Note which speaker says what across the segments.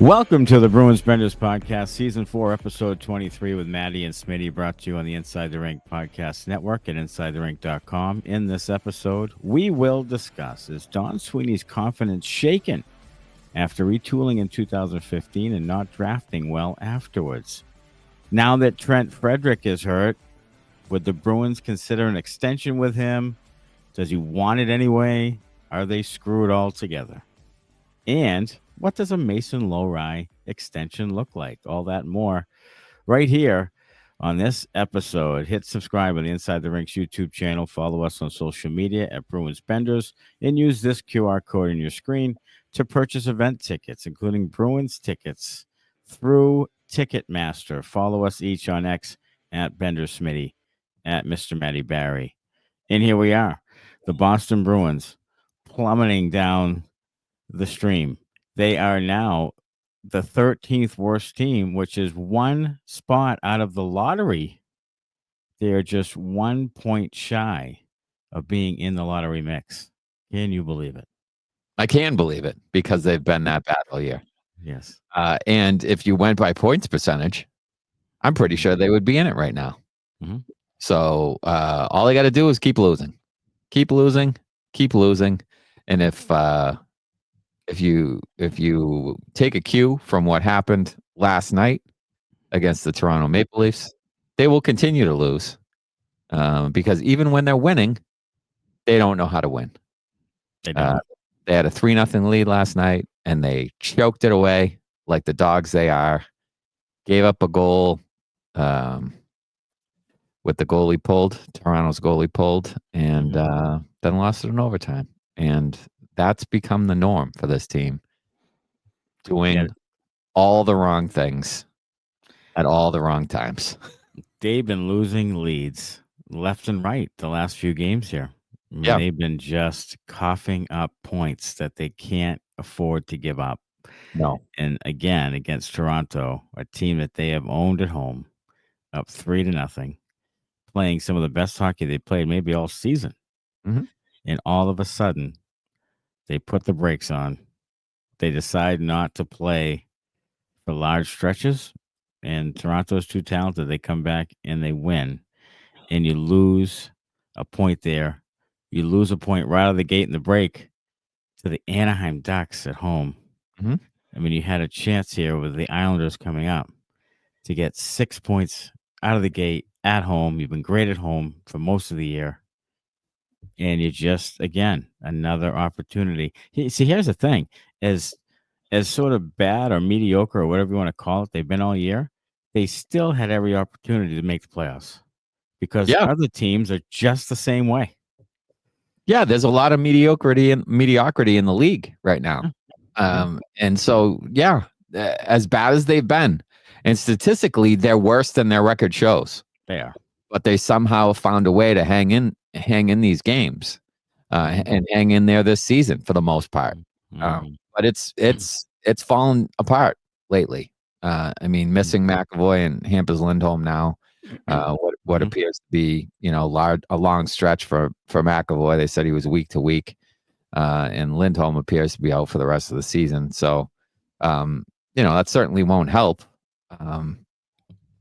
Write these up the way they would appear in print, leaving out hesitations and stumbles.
Speaker 1: Welcome to the Bruins Benders Podcast, Season 4, Episode 23 with Maddie and Smitty, brought to you on the Inside the Rink Podcast Network at InsideTheRink.com. In this episode, we will discuss, is Don Sweeney's confidence shaken after retooling in 2015 and not drafting well afterwards? Now that Trent Frederic is hurt, would the Bruins consider an extension with him? Does he want it anyway? Are they screwed altogether? And what does a Mason Lohrei extension look like? All that and more right here on this episode. Hit subscribe on the Inside the Rinks YouTube channel. Follow us on social media at Bruins Benders and use this QR code on your screen to purchase event tickets, including Bruins tickets through Ticketmaster. Follow us each on X at Bender Smitty, at Mr. Matty Barry. And here we are, the Boston Bruins plummeting down the stream. They are now the 13th worst team, which is one spot out of the lottery. They are just 1 point shy of being in the lottery mix. Can you believe it?
Speaker 2: I can believe it because they've been that bad all year.
Speaker 1: Yes.
Speaker 2: And if you went by points percentage, I'm pretty sure they would be in it right now.
Speaker 1: Mm-hmm.
Speaker 2: So all they got to do is keep losing. Keep losing. Keep losing. And if you take a cue from what happened last night against the Toronto Maple Leafs, they will continue to lose because even when they're winning, they don't know how to win.
Speaker 1: They don't.
Speaker 2: They had a 3-0 lead last night, and they choked it away like the dogs they are. Gave up a goal with the goalie pulled, Toronto's goalie pulled, and then lost it in overtime. And that's become the norm for this team, doing all the wrong things at all the wrong times.
Speaker 1: They've been losing leads left and right the last few games here.
Speaker 2: Yeah.
Speaker 1: They've been just coughing up points that they can't afford to give up.
Speaker 2: No.
Speaker 1: And again, against Toronto, a team that they have owned at home, up 3-0, playing some of the best hockey they played maybe all season.
Speaker 2: Mm-hmm.
Speaker 1: And all of a sudden, they put the brakes on. They decide not to play for large stretches, and Toronto's too talented. They come back and they win, and you lose a point there. You lose a point right out of the gate in the break to the Anaheim Ducks at home.
Speaker 2: Mm-hmm.
Speaker 1: I mean, you had a chance here with the Islanders coming up to get 6 points out of the gate at home. You've been great at home for most of the year. And you just, again, another opportunity. See, here's the thing. As sort of bad or mediocre or whatever you want to call it, they've been all year, they still had every opportunity to make the playoffs because other teams are just the same way.
Speaker 2: Yeah, there's a lot of mediocrity in the league right now. And so, as bad as they've been, and statistically, they're worse than their record shows.
Speaker 1: They are.
Speaker 2: But they somehow found a way to hang in these games and hang in there this season for the most part. But it's fallen apart lately. I mean, missing McAvoy and Hampus Lindholm now, what appears to be, a long stretch for McAvoy. They said he was week to week, and Lindholm appears to be out for the rest of the season. So, that certainly won't help.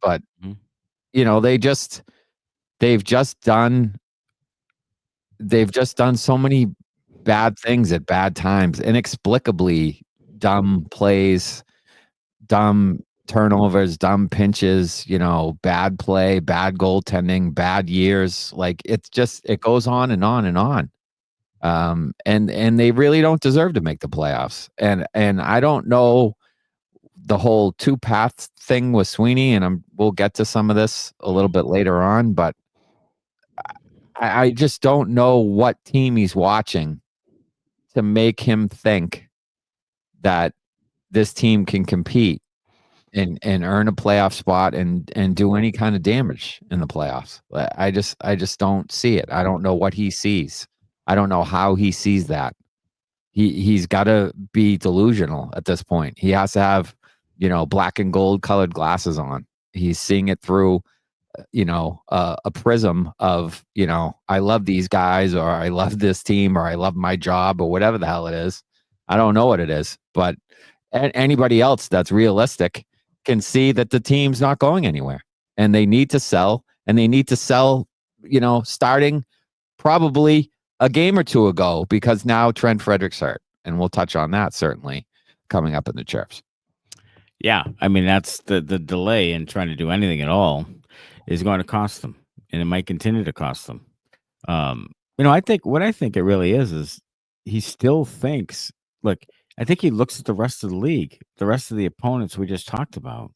Speaker 2: But they've just done so many bad things at bad times, inexplicably dumb plays, dumb turnovers, dumb pinches, bad play, bad goaltending, bad years. Like it goes on and on and on. And they really don't deserve to make the playoffs. And I don't know the whole 2-path thing with Sweeney, and we'll get to some of this a little bit later on, but I just don't know what team he's watching to make him think that this team can compete and earn a playoff spot and do any kind of damage in the playoffs. I just don't see it. I don't know what he sees. I don't know how he sees that. He's got to be delusional at this point. He has to have, black and gold colored glasses on. He's seeing it through, a prism of, I love these guys, or I love this team, or I love my job, or whatever the hell it is. I don't know what it is, but anybody else that's realistic can see that the team's not going anywhere, and they need to sell, starting probably a game or two ago, because now Trent Frederic's hurt, and we'll touch on that certainly coming up in the Chirps.
Speaker 1: Yeah, I mean, that's the delay in trying to do anything at all is going to cost them, and it might continue to cost them. I think it really is he still thinks. Look, I think he looks at the rest of the league, the rest of the opponents we just talked about,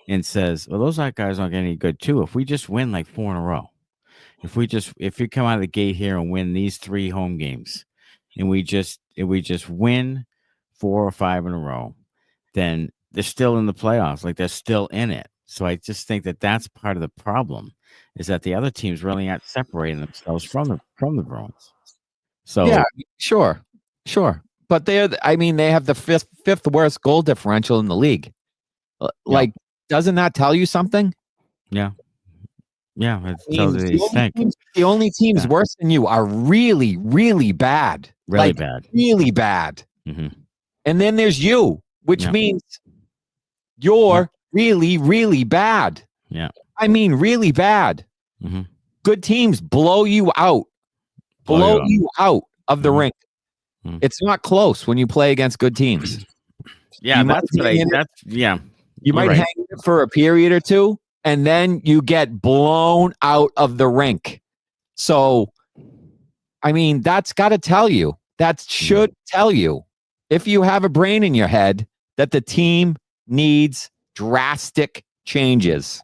Speaker 1: and says, "Well, those guys aren't any good too. If we just win like 4 in a row, if we come out of the gate here and win these 3 home games, and we just win 4 or 5 in a row, then they're still in the playoffs. Like, they're still in it." So I just think that that's part of the problem, is that the other teams really aren't separating themselves from the Bruins. So
Speaker 2: yeah, sure, but they have the fifth worst goal differential in the league. Like, doesn't that tell you something?
Speaker 1: Yeah. It tells you you think.
Speaker 2: The only teams worse than you are really, really bad.
Speaker 1: Really bad.
Speaker 2: Really bad.
Speaker 1: Mm-hmm.
Speaker 2: And then there's you, which means you're really, really bad.
Speaker 1: Yeah.
Speaker 2: I mean, really bad.
Speaker 1: Mm-hmm.
Speaker 2: Good teams blow you out. Blow you out of the rink. Mm-hmm. It's not close when you play against good teams.
Speaker 1: Yeah,
Speaker 2: you might hang it for a period or two, and then you get blown out of the rink. So, I mean, that's got to tell you. That should tell you, if you have a brain in your head, that the team needs drastic changes.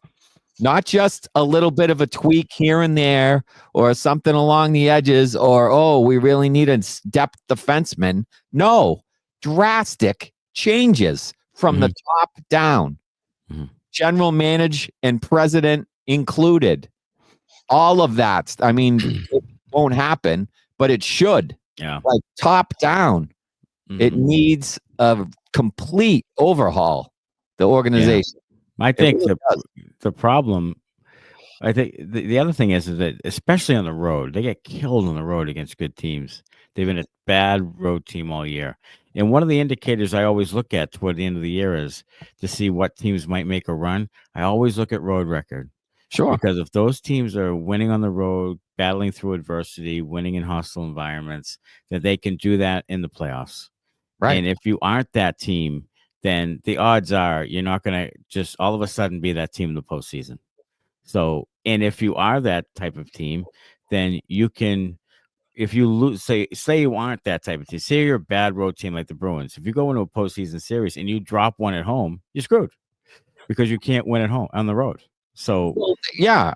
Speaker 2: Not just a little bit of a tweak here and there, or something along the edges, or, we really need a depth defenseman. No, drastic changes from the top down. Mm-hmm. General manager and president included. All of that. I mean, it won't happen, but it should.
Speaker 1: Yeah.
Speaker 2: Like, top down. Mm-hmm. It needs a complete overhaul, the organization.
Speaker 1: Yeah. I think the problem, I think the other thing is that, especially on the road, they get killed on the road against good teams. They've been a bad road team all year. And one of the indicators I always look at toward the end of the year is to see what teams might make a run. I always look at road record.
Speaker 2: Sure.
Speaker 1: Because if those teams are winning on the road, battling through adversity, winning in hostile environments, that they can do that in the playoffs.
Speaker 2: Right.
Speaker 1: And if you aren't that team, then the odds are you're not going to just all of a sudden be that team in the postseason. So, and if you are that type of team, then you can, if you lose, say you aren't that type of team, say you're a bad road team like the Bruins. If you go into a postseason series and you drop one at home, you're screwed because you can't win at home on the road. So,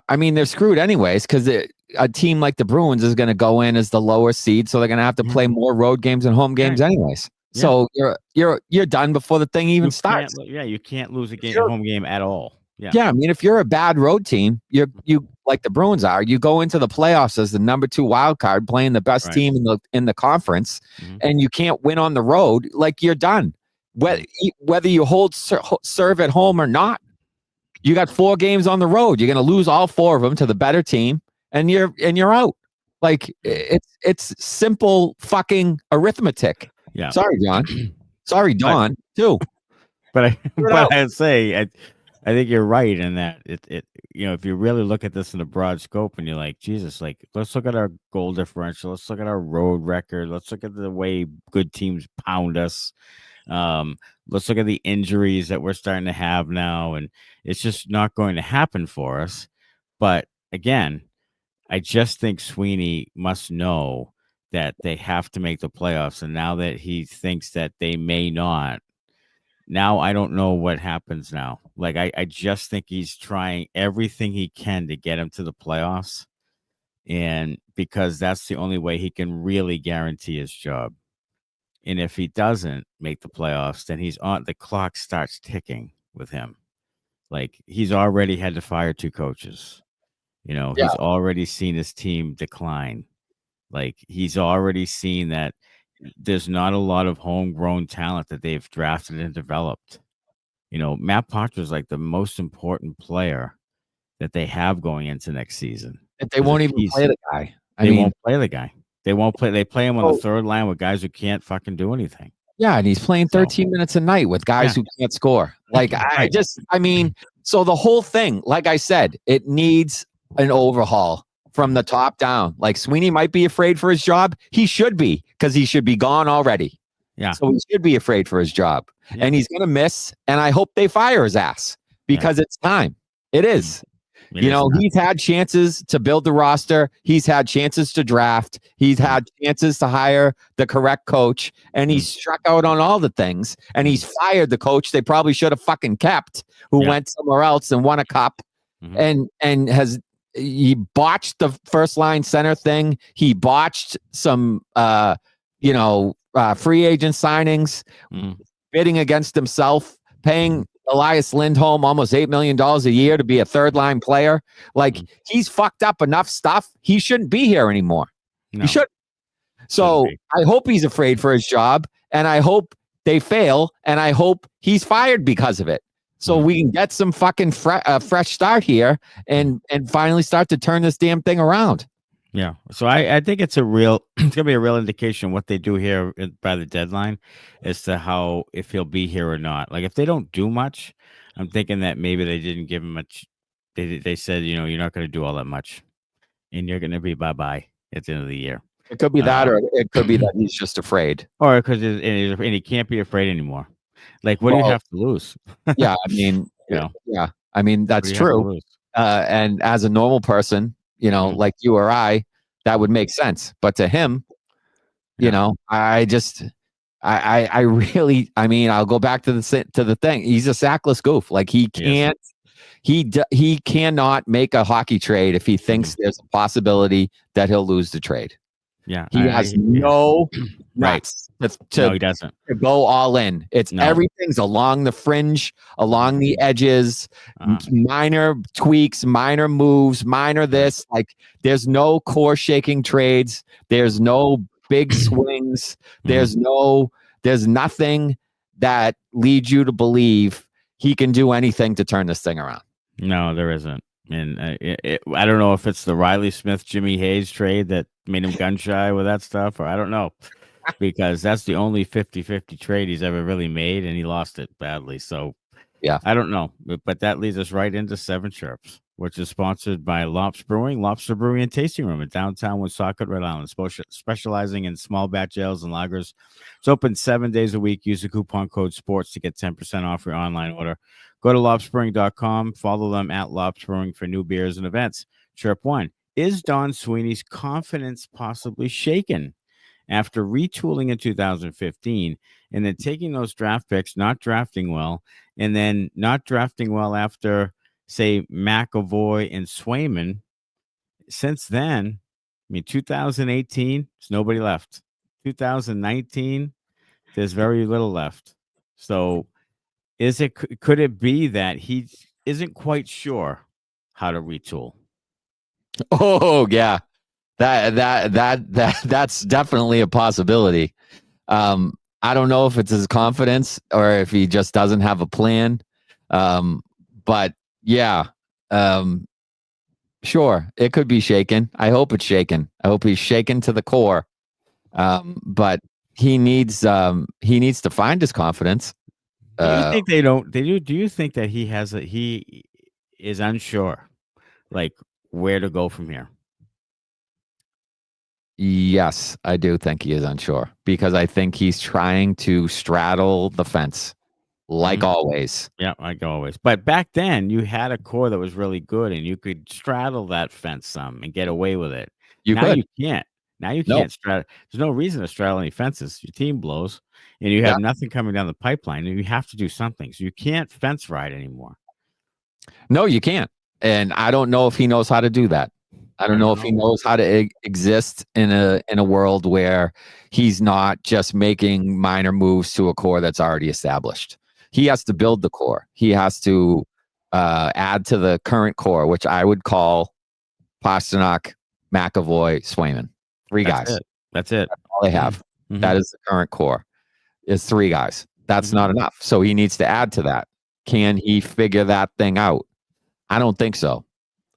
Speaker 2: I mean, they're screwed anyways, because a team like the Bruins is going to go in as the lower seed, so they're going to have to play more road games and home games anyways. Yeah. So you're done before the thing even starts.
Speaker 1: You can't lose a home game at all.
Speaker 2: Yeah. I mean, if you're a bad road team, you like the Bruins are, you go into the playoffs as the number 2 wild card, playing the best team in the conference, and you can't win on the road. Like, you're done. Whether you hold serve at home or not, you got 4 games on the road. You're going to lose all 4 of them to the better team, and you're out. Like, it's simple fucking arithmetic.
Speaker 1: Yeah.
Speaker 2: Sorry, John. Sorry, Don, too.
Speaker 1: But I'd say I think you're right in that it if you really look at this in a broad scope and you're like, Jesus, like, let's look at our goal differential, let's look at our road record, let's look at the way good teams pound us. Let's look at the injuries that we're starting to have now, and it's just not going to happen for us. But again, I just think Sweeney must know that they have to make the playoffs. And now that he thinks that they may not, now I don't know what happens now. Like, I just think he's trying everything he can to get him to the playoffs. And because that's the only way he can really guarantee his job. And if he doesn't make the playoffs, then the clock starts ticking with him. Like, he's already had to fire 2 coaches. He's already seen his team decline. Like, he's already seen that there's not a lot of homegrown talent that they've drafted and developed. Matt Poitras is like the most important player that they have going into next season.
Speaker 2: They won't even play the guy.
Speaker 1: They won't play the guy. They won't play. They play him on the third line with guys who can't fucking do anything.
Speaker 2: Yeah, and he's playing 13 minutes a night with guys who can't score. Like, so the whole thing, like I said, it needs an overhaul from the top down. Like, Sweeney might be afraid for his job. He should be, because he should be gone already.
Speaker 1: Yeah.
Speaker 2: So he should be afraid for his job. Yeah. And he's going to miss, and I hope they fire his ass, because it's time. It is. He's had chances to build the roster. He's had chances to draft. He's had chances to hire the correct coach, and he's struck out on all the things. And he's fired the coach they probably should have fucking kept, who went somewhere else and won a cup, and he botched the first line center thing. He botched some, free agent signings, bidding against himself, paying Elias Lindholm almost $8 million a year to be a third line player. Like, he's fucked up enough stuff. He shouldn't be here anymore. No. He should. So I hope he's afraid for his job, and I hope they fail, and I hope he's fired because of it. So we can get some fucking fresh start here and finally start to turn this damn thing around.
Speaker 1: Yeah. So I think it's going to be a real indication what they do here by the deadline as to how, if he'll be here or not. Like, if they don't do much, I'm thinking that maybe they didn't give him much. They said, you're not going to do all that much, and you're going to be bye-bye at the end of the year.
Speaker 2: It could be that, or it could be that he's just afraid.
Speaker 1: Or because he can't be afraid anymore. Like, what do you have to lose?
Speaker 2: Yeah. I mean, that's true. And as a normal person, like you or I, that would make sense. But to him, I'll go back to the thing. He's a sackless goof. Like, he can't, he cannot make a hockey trade if he thinks there's a possibility that he'll lose the trade.
Speaker 1: Yeah.
Speaker 2: He has no rights
Speaker 1: no, he doesn't.
Speaker 2: to go all in. It's everything's along the fringe, along the edges, minor tweaks, minor moves, minor this. Like, there's no core shaking trades. There's no big swings. There's nothing that leads you to believe he can do anything to turn this thing around.
Speaker 1: No, there isn't. And I don't know if it's the Riley Smith, Jimmy Hayes trade that made him gun shy with that stuff, or I don't know, because that's the only 50-50 trade he's ever really made, and he lost it badly. So, I don't know. But that leads us right into Seven Chirps, which is sponsored by Lops Brewing, Lobster Brewing and Tasting Room in downtown Woonsocket, Rhode Island, specializing in small batch ales and lagers. It's open 7 days a week. Use the coupon code SPORTS to get 10% off your online order. Go to lobsbrewing.com. Follow them at Lops Brewing for new beers and events. Chirp 1. Is Don Sweeney's confidence possibly shaken after retooling in 2015 and then taking those draft picks, not drafting well, and then not drafting well after, say, McAvoy and Swayman? Since then, 2018, there's nobody left. 2019, there's very little left. So could it be that he isn't quite sure how to retool?
Speaker 2: Oh yeah, that's definitely a possibility. I don't know if it's his confidence or if he just doesn't have a plan. But yeah, sure, it could be shaken. I hope it's shaken. I hope he's shaken to the core. But he needs to find his confidence.
Speaker 1: Do you think they don't? Do you think that he is unsure, like, where to go from here?
Speaker 2: Yes, I do think he is unsure, because I think he's trying to straddle the fence, like always.
Speaker 1: Yeah, like always. But back then, you had a core that was really good, and you could straddle that fence some and get away with it. You can't. Now you can't straddle. There's no reason to straddle any fences. Your team blows, and you have nothing coming down the pipeline, and you have to do something. So you can't fence ride anymore.
Speaker 2: No, you can't. And I don't know if he knows how to do that. I don't know if he knows how to exist in a world where he's not just making minor moves to a core that's already established. He has to build the core. He has to add to the current core, which I would call Pastrnak, McAvoy, Swayman. Three guys.
Speaker 1: That's it.
Speaker 2: That's all they have. Mm-hmm. That is the current core. Is 3 guys. That's not enough. So he needs to add to that. Can he figure that thing out? I don't think so.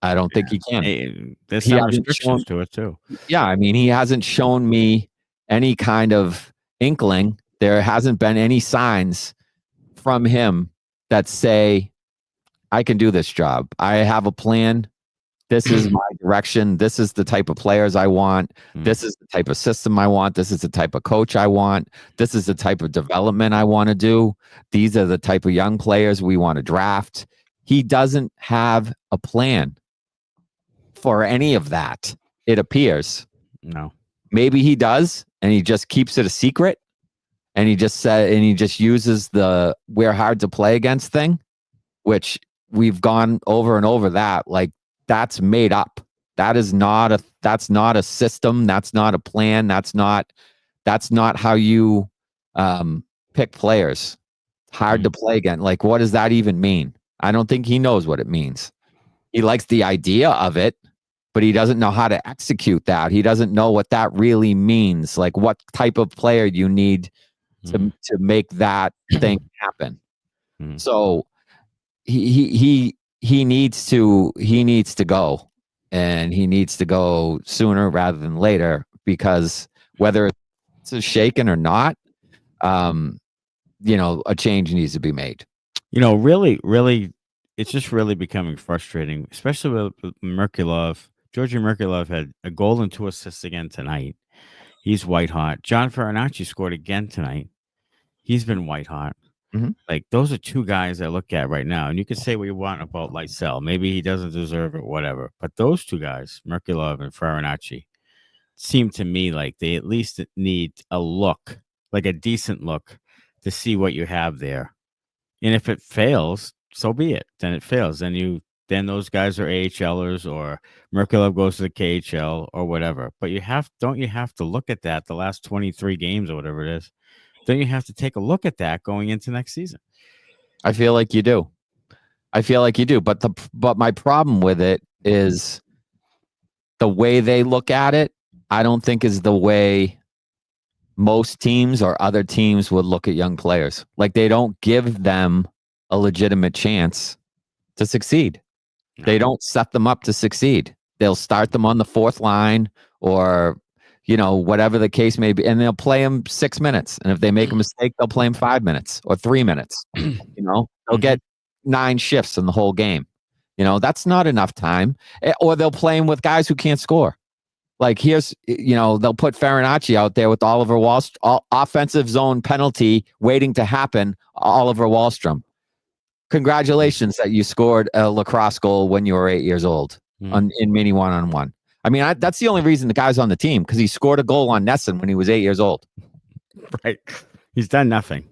Speaker 2: I don't think he can.
Speaker 1: There's some restrictions to it too.
Speaker 2: Yeah, I mean, he hasn't shown me any kind of inkling There hasn't been any signs from him that say, I can do this job. I have a plan. This is my direction. This is the type of players I want. This is the type of system I want. This is the type of coach I want. This is the type of development I want to do. These are the type of young players we want to draft. He doesn't have a plan for any of that, it appears.
Speaker 1: No.
Speaker 2: Maybe he does, and he just keeps it a secret, and he just uses the we're hard to play against thing, which we've gone over and over that. Like, that's made up. That's not a system. That's not a plan. That's not how you pick players. Hard to play again. Like, what does that even mean? I don't think he knows what it means. He likes the idea of it, but he doesn't know how to execute that. He doesn't know what that really means. Like, what type of player you need to make that thing happen. So he needs to go, and he needs to go sooner rather than later, because whether it's a shaken or not, a change needs to be made.
Speaker 1: Really, it's just really becoming frustrating, especially with Merkulov. Georgi Merkulov had a goal and 2 assists again tonight. He's white hot. John Farinacci scored again tonight. He's been white hot. Like, those are 2 guys I look at right now, and you can say what you want about Lysell. Maybe he doesn't deserve it, whatever. But those 2 guys, Merkulov and Farinacci, seem to me like they at least need a look, like a decent look, to see what you have there. And if it fails, so be it. Then it fails. Then those guys are AHLers, or Merkulov goes to the KHL or whatever. But don't you have to look at that the last 23 games or whatever it is? Don't you have to take a look at that going into next season?
Speaker 2: I feel like you do. But my problem with it is the way they look at it, I don't think is the way most teams or other teams would look at young players. Like, they don't give them a legitimate chance to succeed. No. They don't set them up to succeed. They'll start them on the 4th line, or whatever the case may be, and they'll play them 6 minutes. And if they make a mistake, they'll play them 5 minutes or 3 minutes. They'll get 9 shifts in the whole game. That's not enough time. Or they'll play them with guys who can't score. Like, they'll put Farinacci out there with Oliver Wahlstrom, offensive zone penalty waiting to happen. Oliver Wahlstrom, congratulations that you scored a lacrosse goal when you were 8 years old in mini 1-on-1. I mean, that's the only reason the guy's on the team, because he scored a goal on Nesson when he was 8 years old.
Speaker 1: Right. He's done nothing.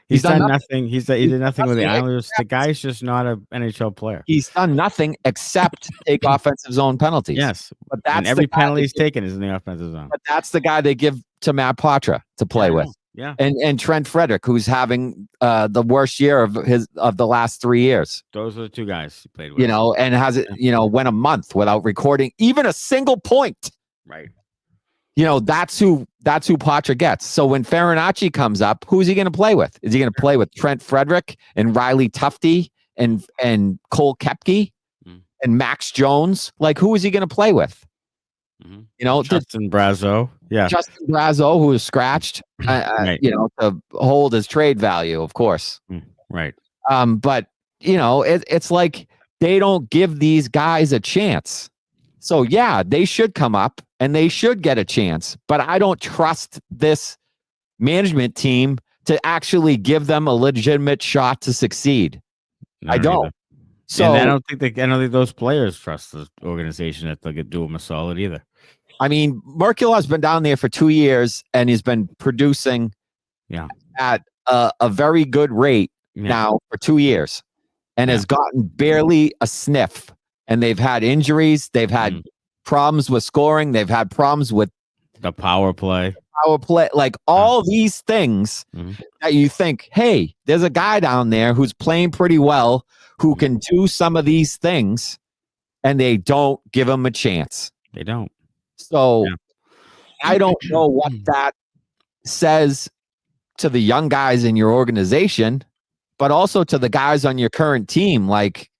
Speaker 1: He did nothing with the Islanders. The guy's just not an NHL player.
Speaker 2: He's done nothing except take offensive zone penalties.
Speaker 1: Yes. But that's, and every penalty he's taken is in the offensive zone.
Speaker 2: But that's the guy they give to Matt Poitras to play with.
Speaker 1: Yeah.
Speaker 2: And Trent Frederic, who's having the worst year of the last 3 years.
Speaker 1: Those are the 2 guys he played with.
Speaker 2: And has it, went a month without recording even a single point.
Speaker 1: Right.
Speaker 2: That's who Poitras gets. So when Farinacci comes up, who's he going to play with? Is he going to play with Trent Frederic and Riley Tufte and Cole Koepke and Max Jones? Like, who is he going to play with?
Speaker 1: Justin Brazeau. Yeah.
Speaker 2: Justin Brazeau, who is scratched, right. To hold his trade value, of course.
Speaker 1: Right.
Speaker 2: But, it's like they don't give these guys a chance. So, yeah, they should come up and they should get a chance. But I don't trust this management team to actually give them a legitimate shot to succeed. I don't. Either. So
Speaker 1: and I don't think those players trust the organization that they'll do them a solid either.
Speaker 2: I mean, Merkulov's been down there for 2 years and he's been producing at a very good rate now for 2 years and has gotten barely a sniff. And they've had injuries. They've had problems with scoring. They've had problems with
Speaker 1: the power play.
Speaker 2: Like all these things that you think, hey, there's a guy down there who's playing pretty well, who can do some of these things, and they don't give him a chance.
Speaker 1: They don't.
Speaker 2: So I don't know what that says to the young guys in your organization, but also to the guys on your current team. Like,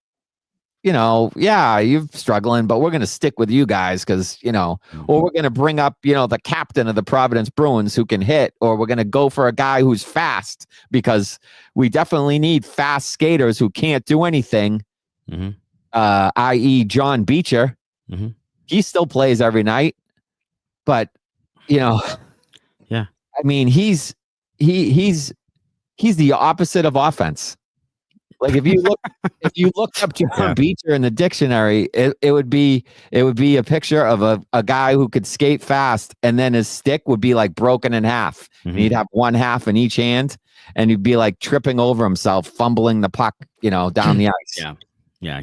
Speaker 2: you're struggling, but we're going to stick with you guys because, or we're going to bring up, the captain of the Providence Bruins who can hit, or we're going to go for a guy who's fast because we definitely need fast skaters who can't do anything, i.e. John Beecher. He still plays every night, but,
Speaker 1: yeah.
Speaker 2: I mean, he's the opposite of offense. Like if you looked up John Beecher in the dictionary, it would be a picture of a guy who could skate fast, and then his stick would be like broken in half. And he'd have one half in each hand, and he'd be like tripping over himself, fumbling the puck, down the ice.
Speaker 1: Yeah.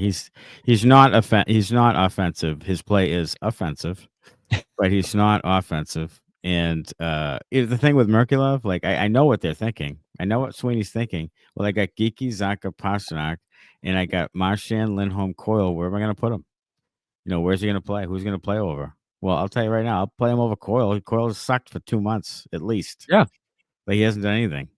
Speaker 1: He's not offensive. His play is offensive, but he's not offensive. And the thing with Merkulov, like I know what they're thinking. I know what Sweeney's thinking. Well, I got Geekie, Zacha, Pastrnak, and I got Marchand, Lindholm, Coyle. Where am I going to put him? Where's he going to play? Who's going to play over? Well, I'll tell you right now, I'll play him over Coyle. Coyle has sucked for 2 months at least.
Speaker 2: Yeah,
Speaker 1: like he hasn't done anything.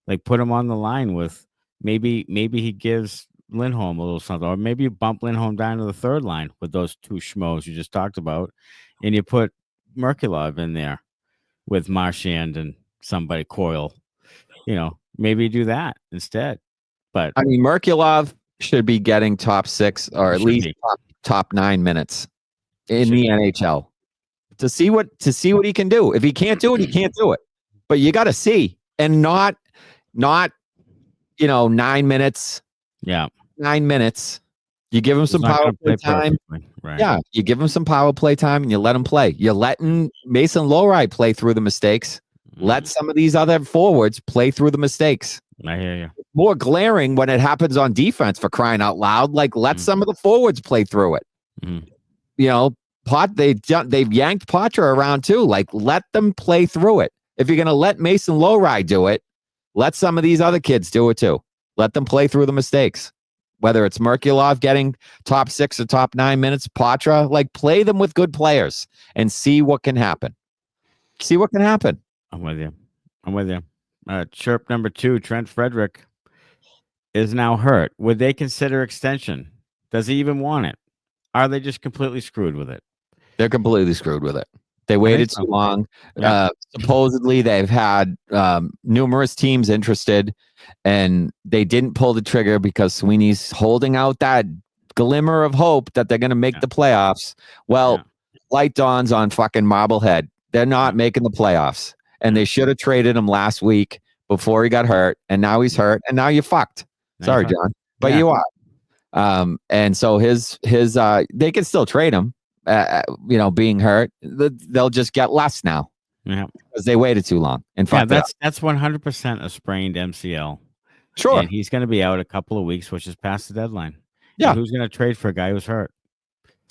Speaker 1: Like put him on the line with maybe he gives Lindholm a little something, or maybe you bump Lindholm down to the third line with those two schmoes you just talked about, and you put Merkulov in there with Marchand and somebody Coyle. Maybe do that instead. But
Speaker 2: I mean, Merkulov should be getting top 6 or at least top 9 minutes in the NHL to see what he can do. If he can't do it, he can't do it. But you got to see, and not 9 minutes.
Speaker 1: Yeah,
Speaker 2: 9 minutes. You give him some power play time.
Speaker 1: Right.
Speaker 2: Yeah, you give him some power play time, and you let him play. You're letting Mason Lohrei play through the mistakes. Let some of these other forwards play through the mistakes.
Speaker 1: I hear you.
Speaker 2: More glaring when it happens on defense, for crying out loud. Like, let some of the forwards play through it. They've yanked Poitras around too. Like, let them play through it. If you're going to let Mason Lohrei do it, let some of these other kids do it too. Let them play through the mistakes. Whether it's Merkulov getting top 6 or top 9 minutes, Poitras, like, play them with good players and see what can happen. See what can happen.
Speaker 1: I'm with you. Chirp number 2, Trent Frederic is now hurt. Would they consider extension? Does he even want it? Are they just completely screwed with it?
Speaker 2: They're completely screwed with it. They waited too long. Yeah. Supposedly, they've had numerous teams interested, and they didn't pull the trigger because Sweeney's holding out that glimmer of hope that they're going to make the playoffs. Well, light dawns on fucking Marblehead. They're not making the playoffs. And they should have traded him last week before he got hurt, and now he's hurt, and now you're fucked. Sorry, John, but you are. And so his they can still trade him. Being hurt, they'll just get less now. Yeah, because they waited too long. In fact,
Speaker 1: that's 100% a sprained MCL.
Speaker 2: Sure,
Speaker 1: and he's going to be out a couple of weeks, which is past the deadline.
Speaker 2: Yeah,
Speaker 1: and who's going to trade for a guy who's hurt?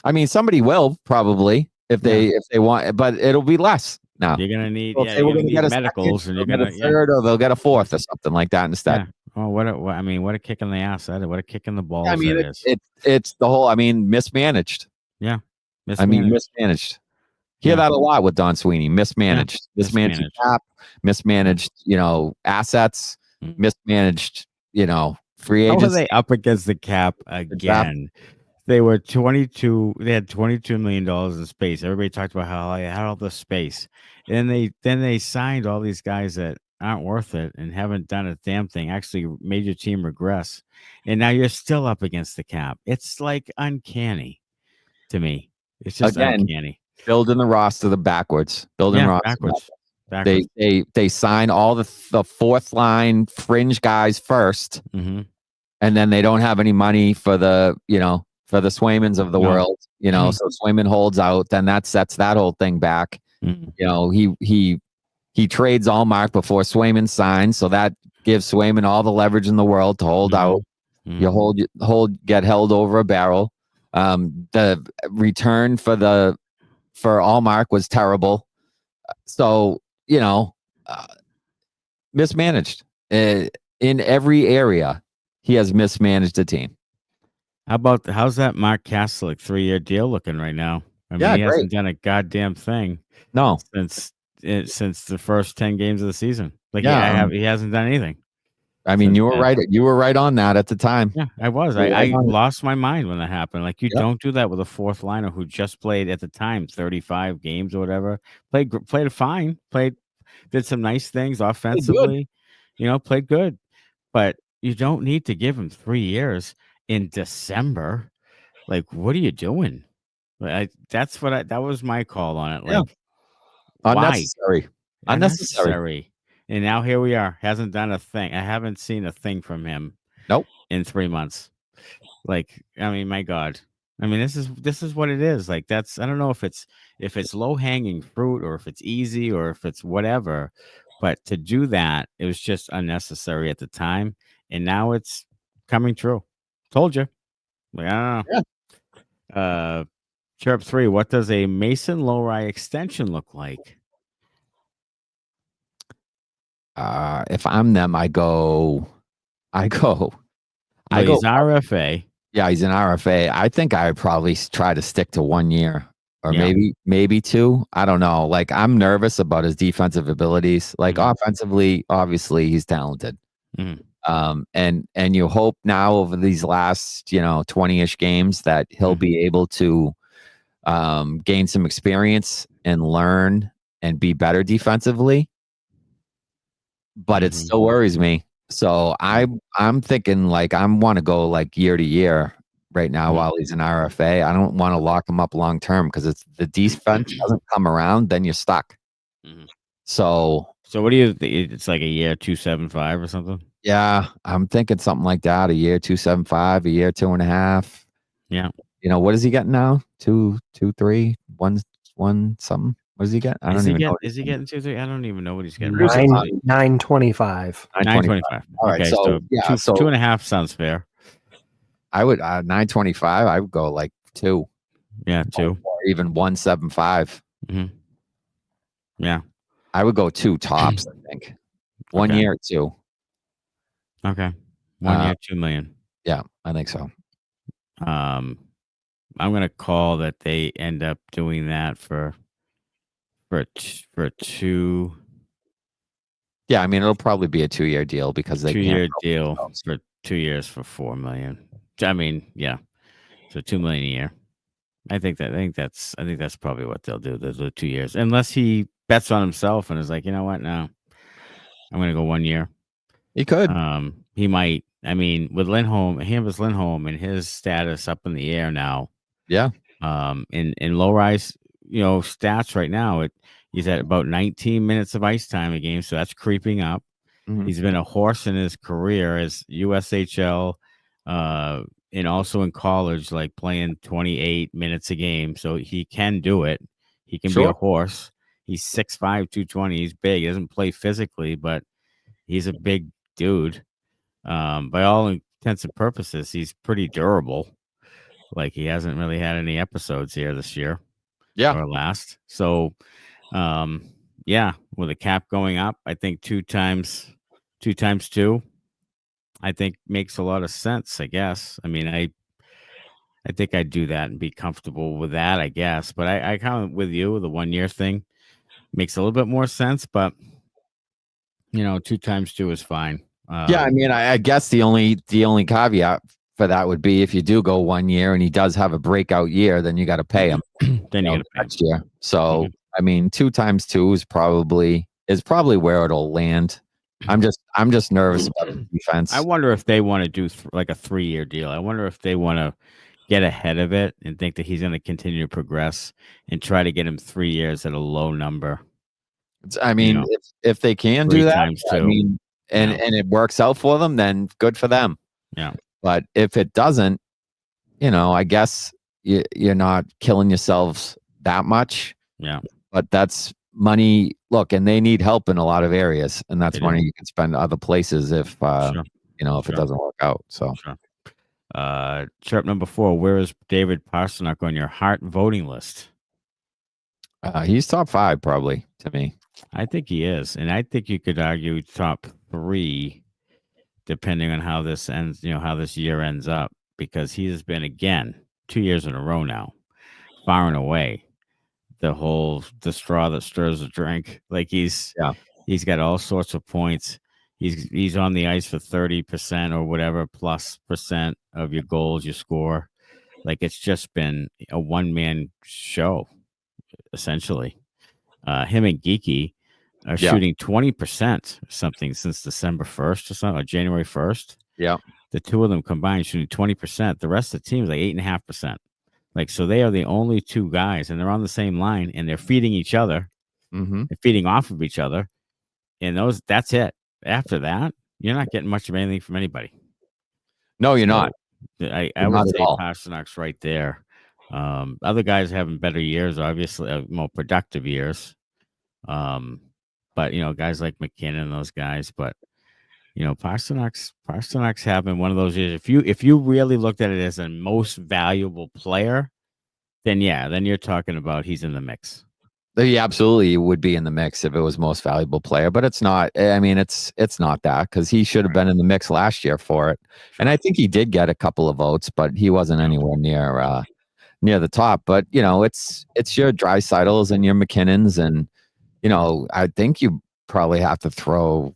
Speaker 2: I mean, somebody will probably if they want, but it'll be less. No,
Speaker 1: you're gonna need. We're gonna get medicals, and you're gonna
Speaker 2: get a third, or they'll get a fourth, or something like that instead.
Speaker 1: Yeah. Oh, what a kick in the ass! What a kick in the balls! I
Speaker 2: mean, it's the whole. I mean, mismanaged.
Speaker 1: Yeah,
Speaker 2: mismanaged. Hear that a lot with Don Sweeney. Mismanaged, mismanaged cap, mismanaged. Assets, mismanaged. Free agents.
Speaker 1: How are they up against the cap again? They were 22. They had $22 million in space. Everybody talked about how they had all the space, and then they signed all these guys that aren't worth it and haven't done a damn thing. Actually, made your team regress, and now you're still up against the cap. It's like uncanny to me. It's just uncanny.
Speaker 2: Building the roster backwards. Building roster backwards. They sign all the fourth line fringe guys first, and then they don't have any money for the for the Swaymans of the world, so Swayman holds out, then that sets that whole thing back. He trades Allmark before Swayman signs, so that gives Swayman all the leverage in the world to hold out. You get held over a barrel. The return for Allmark was terrible. So, mismanaged in every area. He has mismanaged the team.
Speaker 1: How's that Mark Kastelic 3-year deal looking right now? I mean, he hasn't done a goddamn thing.
Speaker 2: No,
Speaker 1: since the first 10 games of the season. He hasn't done anything.
Speaker 2: I mean, you were right. You were right on that at the time.
Speaker 1: Yeah, I was. I lost my mind when that happened. Like, you don't do that with a fourth liner who just played at the time 35 games or whatever. Played fine. Did some nice things offensively. Played good. But you don't need to give him 3 years in December. Like, what are you doing? That was my call on it. Like, why?
Speaker 2: Unnecessary.
Speaker 1: And now here we are. Hasn't done a thing. I haven't seen a thing from him.
Speaker 2: Nope.
Speaker 1: In 3 months. Like, I mean, my God. I mean, this is what it is. Like, I don't know if it's low hanging fruit or if it's easy or if it's whatever, but to do that, it was just unnecessary at the time, and now it's coming true. Told you. Like, I don't know. Chirp 3. What does a Mason Lohrei extension look like?
Speaker 2: If I'm them, I go.
Speaker 1: He's RFA.
Speaker 2: Yeah, he's an RFA. I think I would probably try to stick to 1 year or maybe 2. I don't know. Like, I'm nervous about his defensive abilities. Like, offensively, obviously, he's talented. And you hope now over these last 20-ish games that he'll be able to gain some experience and learn and be better defensively. But it still worries me. So I'm thinking like I want to go like year to year right now while he's an RFA. I don't want to lock him up long term because it's the defense doesn't come around, then you're stuck. So
Speaker 1: what do you think? It's like a year 2.75 or something?
Speaker 2: Yeah, I'm thinking something like that. A year 2.75, a year 2.5.
Speaker 1: Yeah.
Speaker 2: What is he getting now? 2, 3, 1 something. What does he get? I don't even know.
Speaker 1: Is he getting 2, 3? I don't even know what he's getting.
Speaker 3: 9.25.
Speaker 1: 9.25.
Speaker 2: All right,
Speaker 1: okay,
Speaker 2: so
Speaker 1: 2.5 sounds fair.
Speaker 2: I would 9.25. I would go like 2.
Speaker 1: Yeah, 2.
Speaker 2: Or even 1.75.
Speaker 1: Yeah,
Speaker 2: I would go 2 tops. I think 1 year or 2.
Speaker 1: Okay, 1 year, $2 million.
Speaker 2: Yeah, I think so.
Speaker 1: I'm gonna call that they end up doing that for 2.
Speaker 2: Yeah, I mean it'll probably be a 2-year deal because they
Speaker 1: 2-year deal for 2 years for $4 million. I mean, yeah, so $2 million a year. I think that's probably what they'll do. Those 2 years, unless he bets on himself and is like, you know what, no, I'm gonna go 1 year.
Speaker 2: He could.
Speaker 1: He might. I mean, with Hampus Lindholm and his status up in the air now.
Speaker 2: Yeah.
Speaker 1: In Lohrei's stats right now, he's at about 19 minutes of ice time a game, so that's creeping up. He's been a horse in his career as USHL, and also in college, like playing 28 minutes a game. So he can do it. He can be a horse. He's 6'5", 220. He's big. He doesn't play physically, but he's a big dude. By all intents and purposes, he's pretty durable. Like, he hasn't really had any episodes here this year.
Speaker 2: Yeah.
Speaker 1: Or last. So, with the cap going up, I think 2 times 2, I think makes a lot of sense, I guess. I mean, I think I'd do that and be comfortable with that, I guess. But I kind of with you, the 1 year thing makes a little bit more sense, but 2 times 2 is fine.
Speaker 2: Yeah, I mean, I guess the only caveat for that would be if you do go 1 year and he does have a breakout year, then you got to pay him.
Speaker 1: Then you got to pay
Speaker 2: next year. So I mean, 2 times 2 is probably where it'll land. I'm just nervous about the defense.
Speaker 1: I wonder if they want to do like a 3-year deal. I wonder if they want to get ahead of it and think that he's going to continue to progress and try to get him 3 years at a low number.
Speaker 2: I mean, if they can do that, I mean, and it works out for them, then good for them.
Speaker 1: Yeah.
Speaker 2: But if it doesn't, I guess you're not killing yourselves that much.
Speaker 1: Yeah.
Speaker 2: But that's money. Look, and they need help in a lot of areas, and that's money you can spend other places if if it doesn't work out. So.
Speaker 1: Chirp number 4. Where is David Pastrnak on your Hart voting list?
Speaker 2: He's top 5 probably to me.
Speaker 1: I think he is, and I think you could argue top 3, depending on how this ends. How this year ends up, because he has been again 2 years in a row now, far and away the straw that stirs the drink. Like he's got all sorts of points. he's on the ice for 30% or whatever plus percent of your goals you score. Like it's just been a one-man show essentially. Him and Geekie are shooting 20% or something since December 1st or something, or January 1st.
Speaker 2: Yeah.
Speaker 1: The two of them combined shooting 20%. The rest of the team is like 8.5%. Like, so they are the only two guys, and they're on the same line, and they're feeding each other.
Speaker 2: Mm-hmm.
Speaker 1: They're feeding off of each other, and that's it. After that, you're not getting much of anything from anybody.
Speaker 2: No, you're not.
Speaker 1: I would say Pasternak's right there. Other guys having better years, obviously, more productive years. But guys like McKinnon and those guys, but Pasternak's having one of those years. If you really looked at it as a most valuable player, then you're talking about he's in the mix.
Speaker 2: He absolutely would be in the mix if it was most valuable player, but it's not. I mean, it's not that, because he should have been in the mix last year for it, and I think he did get a couple of votes, but he wasn't anywhere near the top. But it's your Dreisaitl's and your McKinnons, and I think you probably have to throw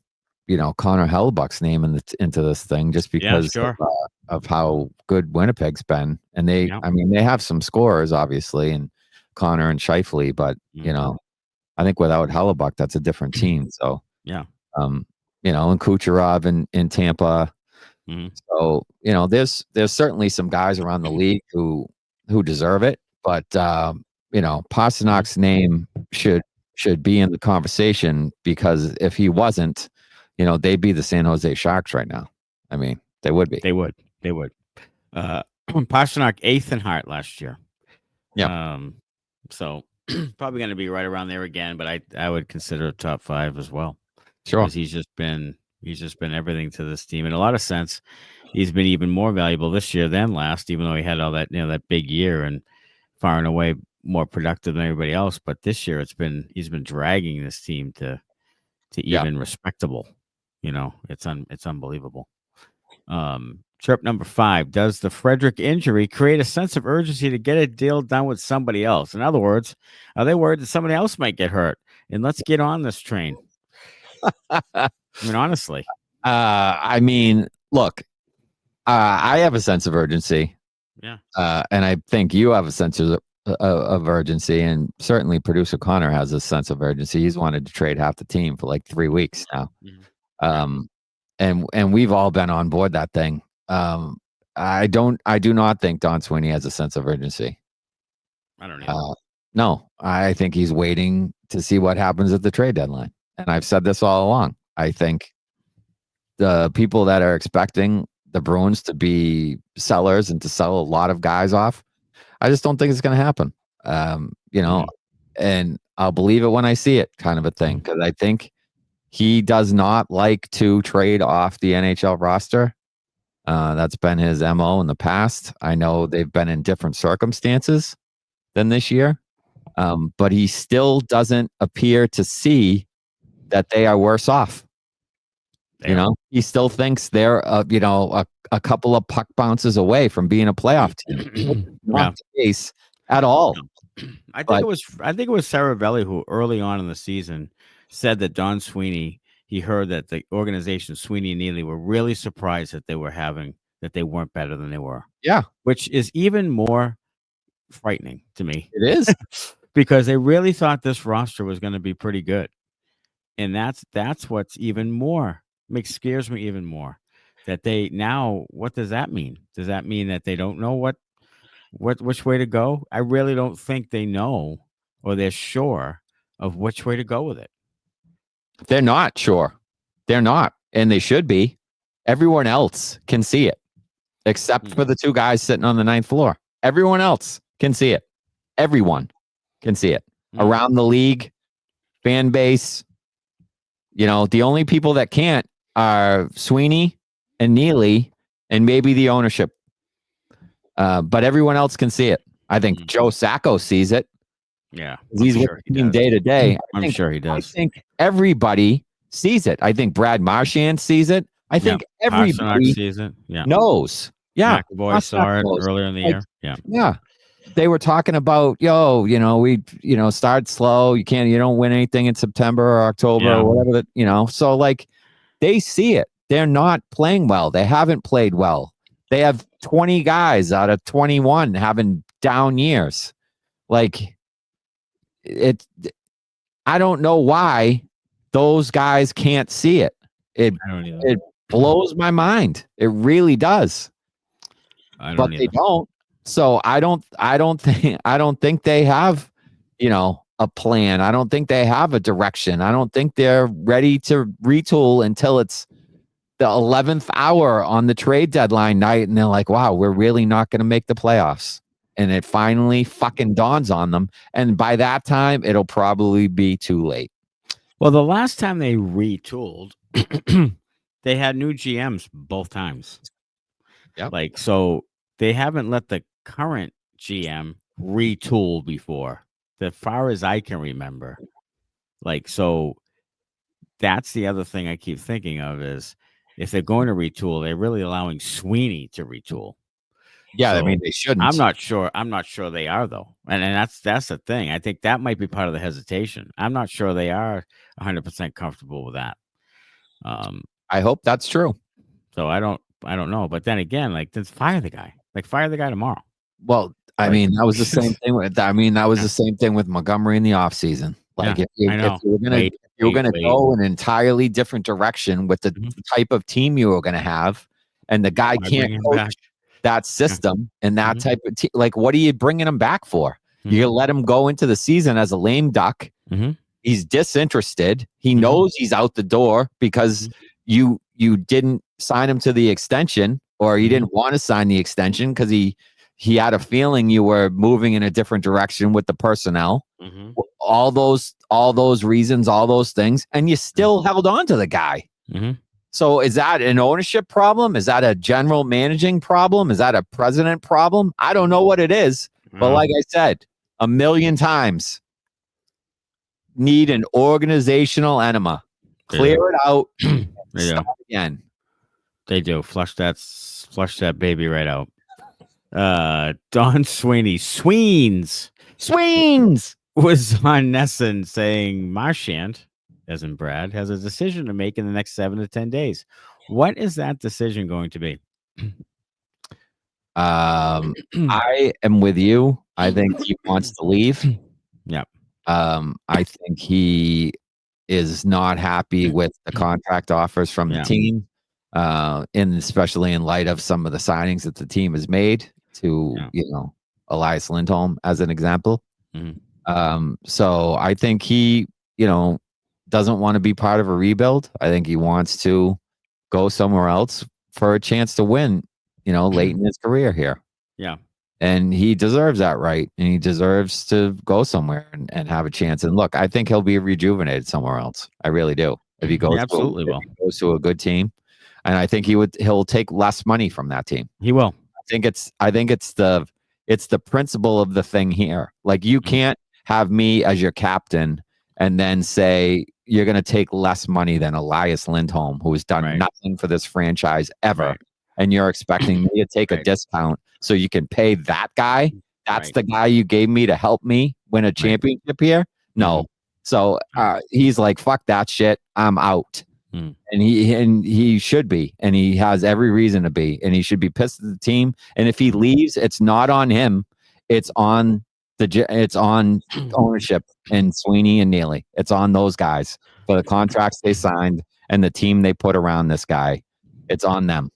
Speaker 2: Connor Hellebuyck's name into this thing just because of how good Winnipeg's been, and they have some scorers obviously, and Connor and Scheifele, but I think without Hellebuyck, that's a different team. So and Kucherov in Tampa. So there's certainly some guys around the league who deserve it, but Pasternak's name should be in the conversation, because if he wasn't, they'd be the San Jose Sharks right now. I mean, they would be.
Speaker 1: They would. Pastrnak 8th in Hart last year.
Speaker 2: Yeah.
Speaker 1: So probably going to be right around there again, but I would consider a top 5 as well.
Speaker 2: Sure.
Speaker 1: Because he's just been everything to this team. In a lot of sense, he's been even more valuable this year than last, even though he had all that, that big year and far and away more productive than everybody else. But this year he's been dragging this team to even respectable. It's unbelievable. Chirp number 5, does the Frederic injury create a sense of urgency to get a deal done with somebody else? In other words, are they worried that somebody else might get hurt? And let's get on this train. I mean, honestly.
Speaker 2: I mean, look, I have a sense of urgency.
Speaker 1: Yeah.
Speaker 2: And I think you have a sense of urgency, and certainly producer Connor has a sense of urgency. He's wanted to trade half the team for like 3 weeks now. And we've all been on board that thing. I do not think Don Sweeney has a sense of urgency.
Speaker 1: I don't know.
Speaker 2: No, I think he's waiting to see what happens at the trade deadline. And I've said this all along. I think the people that are expecting the Bruins to be sellers and to sell a lot of guys off, I just don't think it's going to happen. And I'll believe it when I see it, kind of a thing. Because I think he does not like to trade off the NHL roster. That's been his MO in the past. I know they've been in different circumstances than this year, but he still doesn't appear to see that they are worse off. He still thinks they're a couple of puck bounces away from being a playoff team. Not the case at all.
Speaker 1: I think it was Saravelli who early on in the season said that Don Sweeney, he heard that the organization Sweeney and Neely were really surprised that they weren't better than they were.
Speaker 2: Yeah,
Speaker 1: which is even more frightening to me.
Speaker 2: It is.
Speaker 1: Because they really thought this roster was going to be pretty good, and that's what's even more scares me even more. That they now, what does that mean? Does that mean that they don't know which way to go? I really don't think they know, or they're sure of which way to go with it.
Speaker 2: They're not sure. They're not, and they should be. Everyone else can see it, except for the 2 guys sitting on the 9th floor. Everyone else can see it. Everyone can see it. Around the league, fan base. The only people that can't are Sweeney and Neely and maybe the ownership. But everyone else can see it. I think Joe Sacco sees it.
Speaker 1: Yeah.
Speaker 2: He's working day to day.
Speaker 1: I'm sure he does.
Speaker 2: I think everybody sees it. I think Brad Marchand sees it. I think everybody
Speaker 1: sees it. Yeah.
Speaker 2: knows. Yeah.
Speaker 1: McAvoy saw it earlier in the year. Yeah.
Speaker 2: Yeah. They were talking about, we start slow. You don't win anything in September or October or whatever so They see it. They're not playing well. They haven't played well. They have 20 guys out of 21 having down years. Like I don't know why those guys can't see it. It blows my mind. It really does. But they don't. So I don't think they have, a plan. I don't think they have a direction. I don't think they're ready to retool until it's the 11th hour on the trade deadline night, and they're like, wow, we're really not going to make the playoffs. And it finally fucking dawns on them. And by that time, it'll probably be too late.
Speaker 1: Well, the last time they retooled, they had new GMs both times.
Speaker 2: Yep.
Speaker 1: Like, so they haven't let the current GM retool before, as far as I can remember. Like, so that's the other thing I keep thinking of is if they're going to retool, they're really allowing Sweeney to retool.
Speaker 2: Yeah,
Speaker 1: So
Speaker 2: I mean, they shouldn't.
Speaker 1: I'm not sure they are, though. And that's the thing. I think that might be part of the hesitation. I'm not sure they are 100% comfortable with that.
Speaker 2: I hope that's true.
Speaker 1: So I don't know. But then again, like, just fire the guy. Like, fire the guy tomorrow.
Speaker 2: Well, I mean, that was the same thing the same thing with Montgomery in the offseason. Like, if you were gonna go an entirely different direction with the type of team you were gonna have, and the guy can't coach that system and that type of team, like, what are you bringing him back for? You're gonna let him go into the season as a lame duck. He's disinterested. He knows he's out the door because you didn't sign him to the extension, or you didn't want to sign the extension because he had a feeling you were moving in a different direction with the personnel. All those reasons, all those things, and you still held on to the guy. So is that an ownership problem? Is that a general managing problem? Is that a president problem? I don't know what it is. But like I said a million times, need an organizational enema. Clear it out. Start again.
Speaker 1: They do. Flush that baby right out. Don Sweeney. Sweens was on Nesson saying Marchand, as in Brad, has a decision to make in the next 7 to 10 days. What is that decision going to be?
Speaker 2: I am with you. I think he wants to leave.
Speaker 1: Yeah.
Speaker 2: I think he is not happy with the contract offers from the team, especially in light of some of the signings that the team has made to, Elias Lindholm as an example. So I think he, doesn't want to be part of a rebuild. I think he wants to go somewhere else for a chance to win, late in his career here.
Speaker 1: Yeah.
Speaker 2: And he deserves that right. And he deserves to go somewhere and have a chance. And look, I think he'll be rejuvenated somewhere else. I really do. If he goes, goes to a good team. And I think he'll take less money from that team.
Speaker 1: He will.
Speaker 2: I think it's the principle of the thing here. Like, you can't have me as your captain and then say you're going to take less money than Elias Lindholm, who has done nothing for this franchise ever. And you're expecting me to take a discount so you can pay that guy. That's the guy you gave me to help me win a championship here. No. So he's like, fuck that shit. I'm out. And he should be, and he has every reason to be, and he should be pissed at the team. And if he leaves, it's not on him. It's on ownership and Sweeney and Neely. It's on those guys for the contracts they signed and the team they put around this guy. It's on them.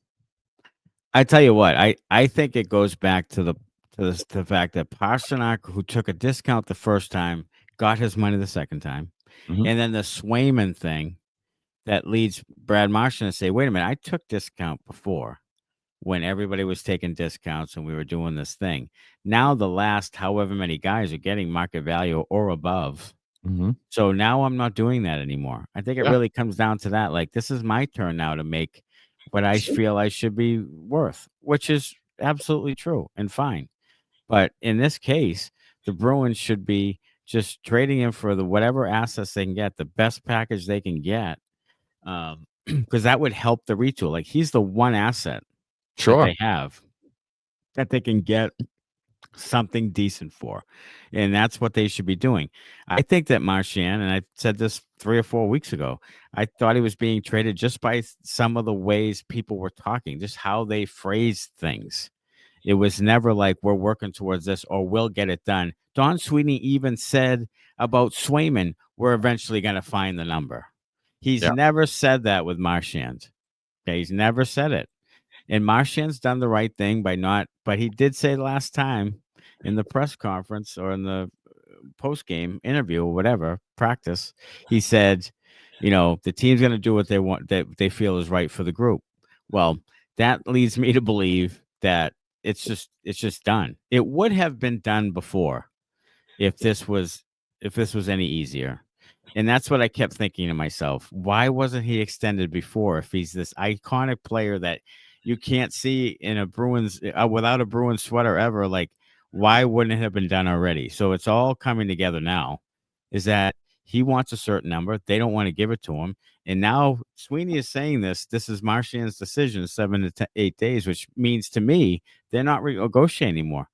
Speaker 1: I tell you what, I think it goes back to the fact that Pastrnak, who took a discount the first time, got his money the second time, and then the Swayman thing that leads Brad Marchand to say, wait a minute, I took discount before when everybody was taking discounts and we were doing this thing. Now the last however many guys are getting market value or above. So now I'm not doing that anymore. I think it really comes down to that. Like, this is my turn now to make what I feel I should be worth, which is absolutely true and fine. But in this case, the Bruins should be just trading him for whatever assets they can get, the best package they can get. Because that would help the retool. Like, he's the one asset that they have that they can get something decent for. And that's what they should be doing. I think that Marchand, and I said this 3 or 4 weeks ago, I thought he was being traded just by some of the ways people were talking, just how they phrased things. It was never like we're working towards this or we'll get it done. Don Sweeney even said about Swayman, we're eventually going to find the number. He's never said that with Marchand. Okay, he's never said it. And Marchand's done the right thing by not, but he did say last time in the press conference or in the post-game interview or whatever, practice, he said, the team's going to do what they want, that they feel is right for the group. Well, that leads me to believe that it's just done. It would have been done before if this was any easier. And that's what I kept thinking to myself. Why wasn't he extended before if he's this iconic player that you can't see in a Bruins without a Bruins sweater ever? Like, why wouldn't it have been done already? So it's all coming together now, is that he wants a certain number. They don't want to give it to him. And now Sweeney is saying this is Marchand's decision, 7 to 8 days, which means to me, they're not negotiating anymore.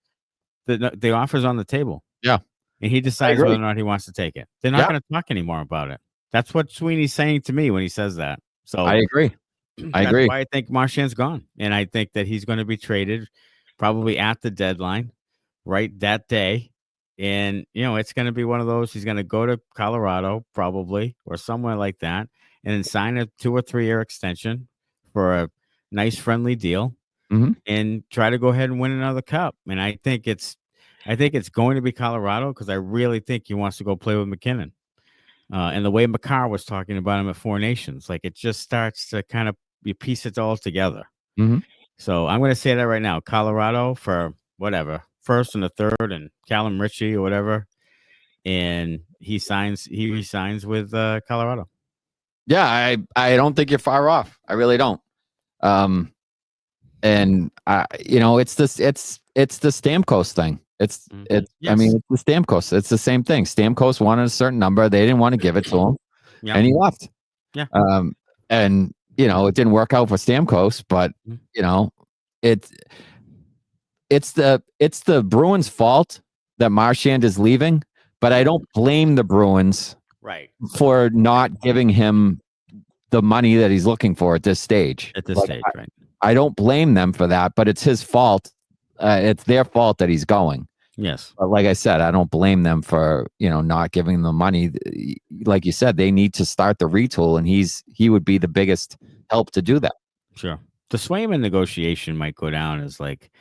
Speaker 1: The offer's on the table.
Speaker 2: Yeah.
Speaker 1: And he decides whether or not he wants to take it. They're not going to talk anymore about it. That's what Sweeney's saying to me when he says that. So
Speaker 2: I agree.
Speaker 1: That's why I think Marchand's gone. And I think that he's going to be traded probably at the deadline, right, that day. And, it's going to be one of those. He's going to go to Colorado probably or somewhere like that and then sign a 2 or 3 year extension for a nice, friendly deal and try to go ahead and win another cup. And I think it's going to be Colorado because I really think he wants to go play with McKinnon. And the way Makar was talking about him at Four Nations, like it just starts to kind of you piece it all together. So I'm going to say that right now, Colorado for whatever, first and the third, and Callum Ritchie or whatever, and he signs with Colorado.
Speaker 2: Yeah, I don't think you're far off. I really don't. And it's the Stamkos thing. It's
Speaker 1: Yes.
Speaker 2: I mean, it's the Stamkos. It's the same thing. Stamkos wanted a certain number. They didn't want to give it to him, and he left.
Speaker 1: Yeah.
Speaker 2: And it didn't work out for Stamkos, but it's the Bruins' fault that Marchand is leaving. But I don't blame the Bruins for not giving him the money that he's looking for at this stage.
Speaker 1: Right.
Speaker 2: I don't blame them for that, but it's his fault. It's their fault that he's going.
Speaker 1: Yes.
Speaker 2: But like I said, I don't blame them for, not giving the money. Like you said, they need to start the retool, and he would be the biggest help to do that.
Speaker 1: Sure. The Swayman negotiation might go down as like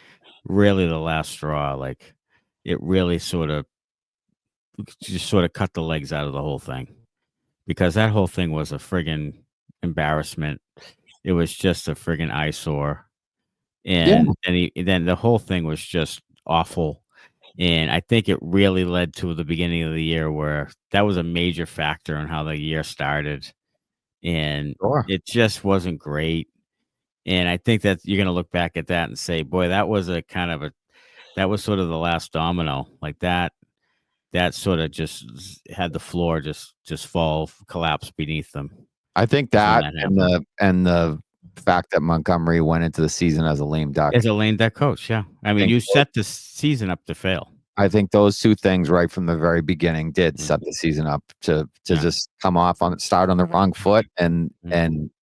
Speaker 1: really the last straw. Like it really sort of cut the legs out of the whole thing, because that whole thing was a friggin' embarrassment. It was just a friggin' eyesore. And then the whole thing was just awful. And I think it really led to the beginning of the year where that was a major factor in how the year started. And it just wasn't great. And I think that you're going to look back at that and say, boy, that was that was sort of the last domino. Like that sort of just had the floor just collapse beneath them.
Speaker 2: I think that and the fact that Montgomery went into the season as a lame duck.
Speaker 1: As a lame duck coach, yeah. I mean, you set the season up to fail.
Speaker 2: I think those two things right from the very beginning did set the season up to just start on the wrong foot. And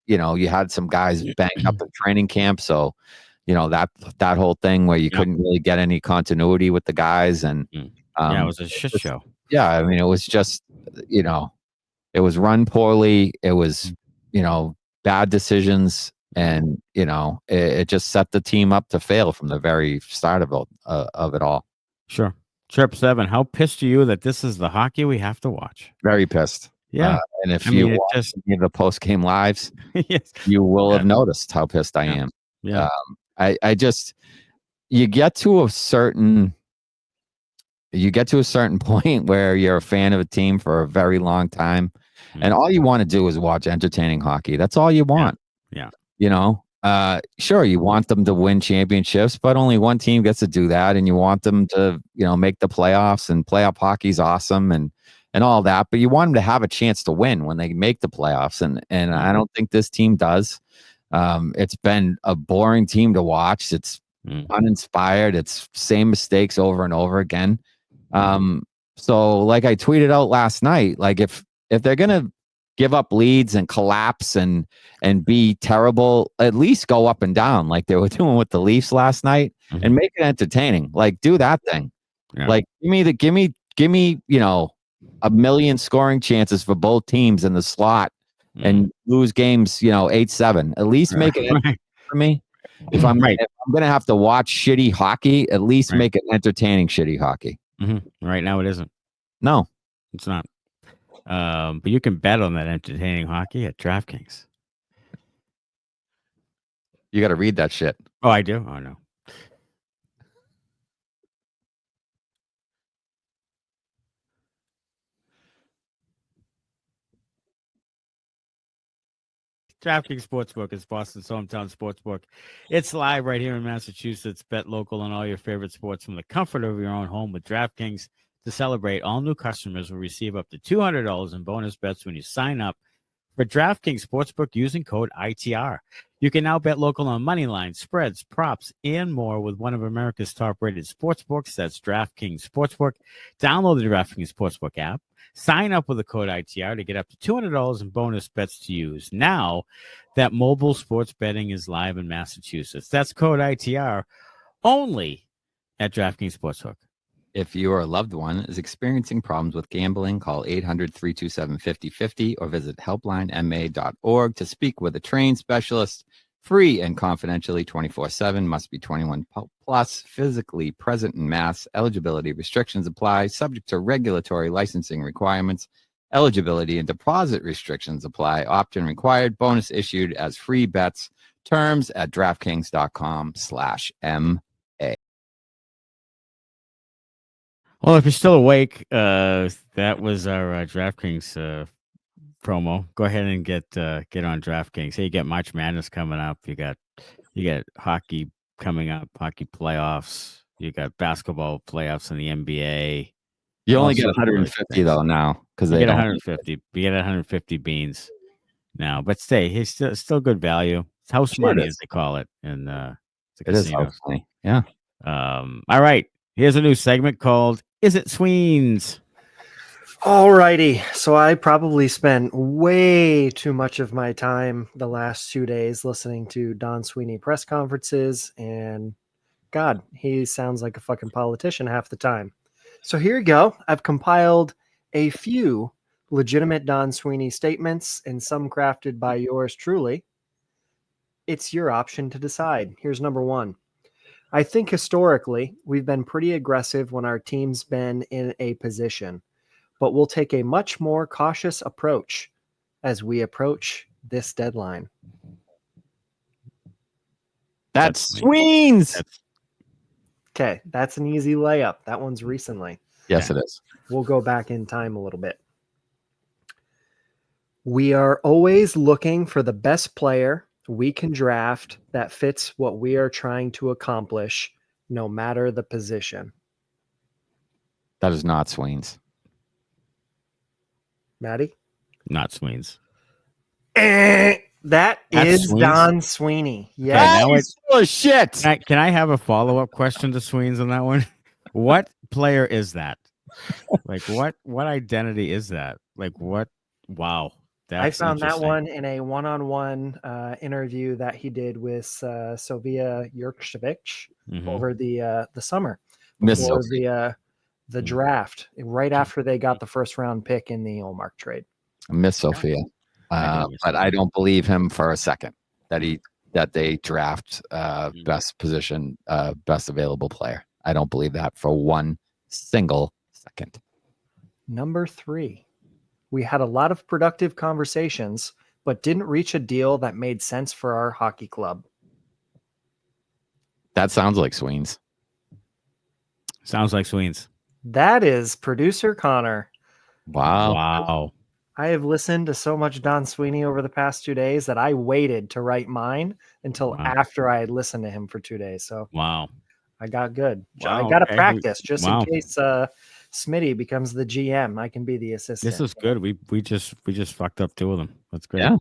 Speaker 2: you had some guys banged up in training camp. So, that whole thing where you couldn't really get any continuity with the guys. And
Speaker 1: it was a shit show.
Speaker 2: Yeah. I mean, it was just, it was run poorly. It was, bad decisions. And, it just set the team up to fail from the very start of it all.
Speaker 1: Sure. Trip 7, how pissed are you that this is the hockey we have to watch?
Speaker 2: Very pissed.
Speaker 1: Yeah.
Speaker 2: And if you watch the post-game lives, you will have noticed how pissed I am.
Speaker 1: Yeah.
Speaker 2: You get to a certain point where you're a fan of a team for a very long time, and all you want to do is watch entertaining hockey. That's all you want.
Speaker 1: Yeah.
Speaker 2: Sure, you want them to win championships, but only one team gets to do that, and you want them to, make the playoffs, and playoff hockey's awesome and all that, but you want them to have a chance to win when they make the playoffs, and I don't think this team does. It's been a boring team to watch. It's uninspired. It's same mistakes over and over again. So like I tweeted out last night, like if they're gonna give up leads and collapse and be terrible, at least go up and down like they were doing with the Leafs last night and make it entertaining. Like do that thing. Yeah. Like give me, you know, a million scoring chances for both teams in the slot and lose games, you know, 8-7. At least make it for me. If I'm gonna have to watch shitty hockey, at least make it entertaining shitty hockey.
Speaker 1: Right now it isn't.
Speaker 2: No,
Speaker 1: it's not. But you can bet on that entertaining hockey at DraftKings.
Speaker 2: You got to read that shit.
Speaker 1: Oh, I do? Oh, no. DraftKings Sportsbook is Boston's hometown sportsbook. It's live right here in Massachusetts. Bet local on all your favorite sports from the comfort of your own home with DraftKings. To celebrate, all new customers will receive up to $200 in bonus bets when you sign up for DraftKings Sportsbook using code ITR. You can now bet local on money lines, spreads, props, and more with one of America's top-rated sportsbooks. That's DraftKings Sportsbook. Download the DraftKings Sportsbook app. Sign up with the code ITR to get up to $200 in bonus bets to use. Now that mobile sports betting is live in Massachusetts. That's code ITR only at DraftKings Sportsbook.
Speaker 2: If your loved one is experiencing problems with gambling, call 800-327-5050 or visit helplinema.org to speak with a trained specialist. Free and confidentially 24/7. Must be 21 plus, physically present in Mass. Eligibility restrictions apply, subject to regulatory licensing requirements. Eligibility and deposit restrictions apply. Opt-in required. Bonus issued as free bets. Terms at DraftKings.com/MA.
Speaker 1: Well, if you're still awake, that was our DraftKings promo. Go ahead and get on DraftKings. Hey, you get March Madness coming up. You got hockey coming up, hockey playoffs. You got basketball playoffs in the NBA.
Speaker 2: You only get 150 though now because they
Speaker 1: get 150. You get 150 beans now, but he's still good value. It's house money, as they call it, and
Speaker 2: it is house money. Yeah.
Speaker 1: All right. Here's a new segment called Is It Sweens?
Speaker 3: Alrighty. So I probably spent way too much of my time the last 2 days listening to Don Sweeney press conferences, and God, he sounds like a fucking politician half the time. So here you go. I've compiled a few legitimate Don Sweeney statements and some crafted by yours truly. It's your option to decide. Here's number one. I think historically, we've been pretty aggressive when our team's been in a position, but we'll take a much more cautious approach as we approach this deadline.
Speaker 2: That's Sweens.
Speaker 3: Okay, that's an easy layup. That one's recently.
Speaker 2: Yes, it is.
Speaker 3: We'll go back in time a little bit. We are always looking for the best player we can draft that fits what we are trying to accomplish, no matter the position.
Speaker 2: That is not Sweens.
Speaker 3: Maddie?
Speaker 1: Not Sweens.
Speaker 3: That's is Sweens? Don Sweeney.
Speaker 2: Yeah. Oh shit.
Speaker 1: Can I have a follow-up question to Sweens on that one? What player is that? Like what identity is that? Like what? Wow.
Speaker 3: I found that one in a one-on-one interview that he did with Sofia Jurkovic over the summer before the draft, right after they got the first round pick in the Olmark trade.
Speaker 2: Miss Sofia, but I don't believe him for a second that they draft best position, best available player. I don't believe that for one single second.
Speaker 3: Number 3. We had a lot of productive conversations, but didn't reach a deal that made sense for our hockey club.
Speaker 2: That sounds like Sweens.
Speaker 1: Sounds like Sweens.
Speaker 3: That is producer Connor.
Speaker 2: Wow.
Speaker 3: I have listened to so much Don Sweeney over the past 2 days that I waited to write mine until after I had listened to him for 2 days. So I got good. I got to practice just in case Smitty becomes the GM. I can be the assistant.
Speaker 1: This is good. We just fucked up 2 of them. That's great.
Speaker 2: Yeah.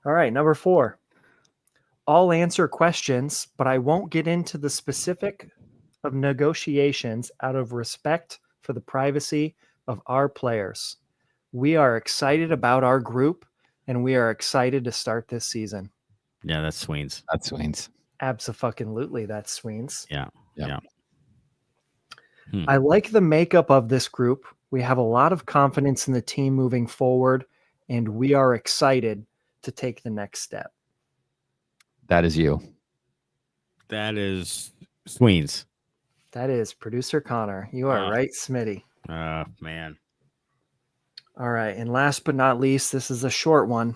Speaker 3: All right, number 4. I'll answer questions, but I won't get into the specific of negotiations out of respect for the privacy of our players. We are excited about our group, and we are excited to start this season.
Speaker 1: Yeah, that's Sweens.
Speaker 2: That's Sweens.
Speaker 3: Abso-fucking-lutely, that's Sweens.
Speaker 1: Yeah.
Speaker 3: I like the makeup of this group. We have a lot of confidence in the team moving forward, and we are excited to take the next step.
Speaker 2: That is you.
Speaker 1: That is Sweens.
Speaker 3: That is producer Connor. You are right, Smitty.
Speaker 1: Man.
Speaker 3: All right. And last but not least, this is a short one.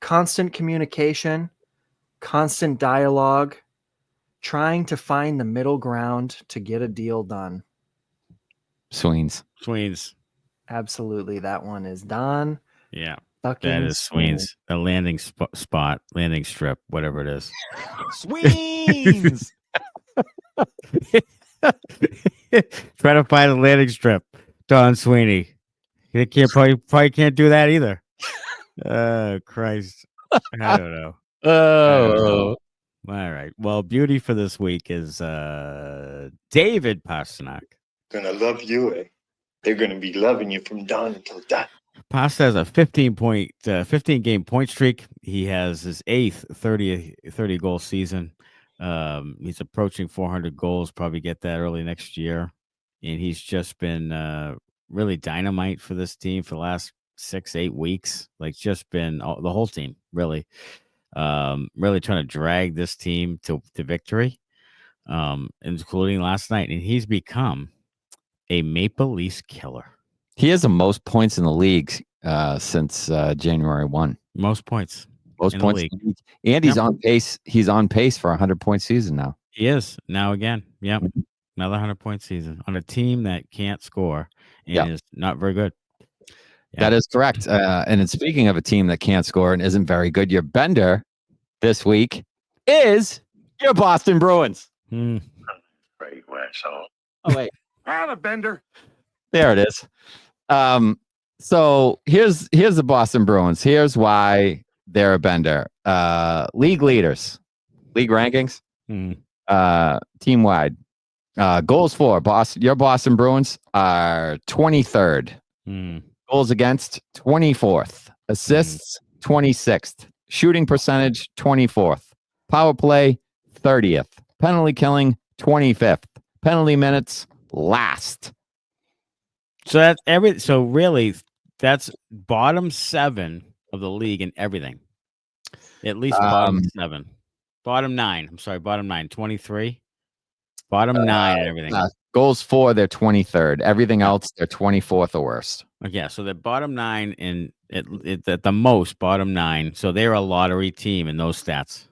Speaker 3: Constant communication, constant dialogue, trying to find the middle ground to get a deal done.
Speaker 2: Sweens.
Speaker 3: Absolutely. That one is Don.
Speaker 1: Yeah.
Speaker 3: Fucking
Speaker 1: That is Sweens. A landing spot, landing strip, whatever it is.
Speaker 2: Sweens.
Speaker 1: Try to find a landing strip. Don Sweeney. You probably can't do that either. Oh, Christ. I don't know.
Speaker 2: Oh.
Speaker 1: All right. Well, beauty for this week is David Pastrnak.
Speaker 4: Gonna love you, eh? They're gonna be loving you from dawn until dawn.
Speaker 1: Pasta has a 15 game point streak. He has his 8th 30 goal season. He's approaching 400 goals, probably get that early next year. And he's just been really dynamite for this team for the last 6-8 weeks. Like just been the whole team really trying to drag this team to victory, including last night. And he's become a Maple Leafs killer.
Speaker 2: He has the most points in the league since January 1.
Speaker 1: Most points.
Speaker 2: Most points in the league. And he's on pace. He's on pace for a 100-point season now.
Speaker 1: He is now again. Yep. Another 100-point season on a team that can't score and is not very good. Yeah.
Speaker 2: That is correct. And speaking of a team that can't score and isn't very good, your bender this week is your Boston Bruins.
Speaker 4: Great, asshole.
Speaker 2: Oh, wait.
Speaker 4: The bender.
Speaker 2: There it is. So here's the Boston Bruins. Here's why they're a bender. League leaders, league rankings, team wide. Goals for your Boston Bruins are 23rd. Goals against 24th. Assists 26th. Shooting percentage 24th. Power play 30th. Penalty killing 25th. Penalty minutes last.
Speaker 1: So that's really that's bottom 7 of the league in everything. At least bottom 7. Bottom 9. I'm sorry, bottom 9. 23. Bottom 9 and everything.
Speaker 2: Goals for, they're 23rd. Everything else, they're 24th or worst.
Speaker 1: Yeah, so the bottom 9 in at the most bottom 9. So they're a lottery team in those stats.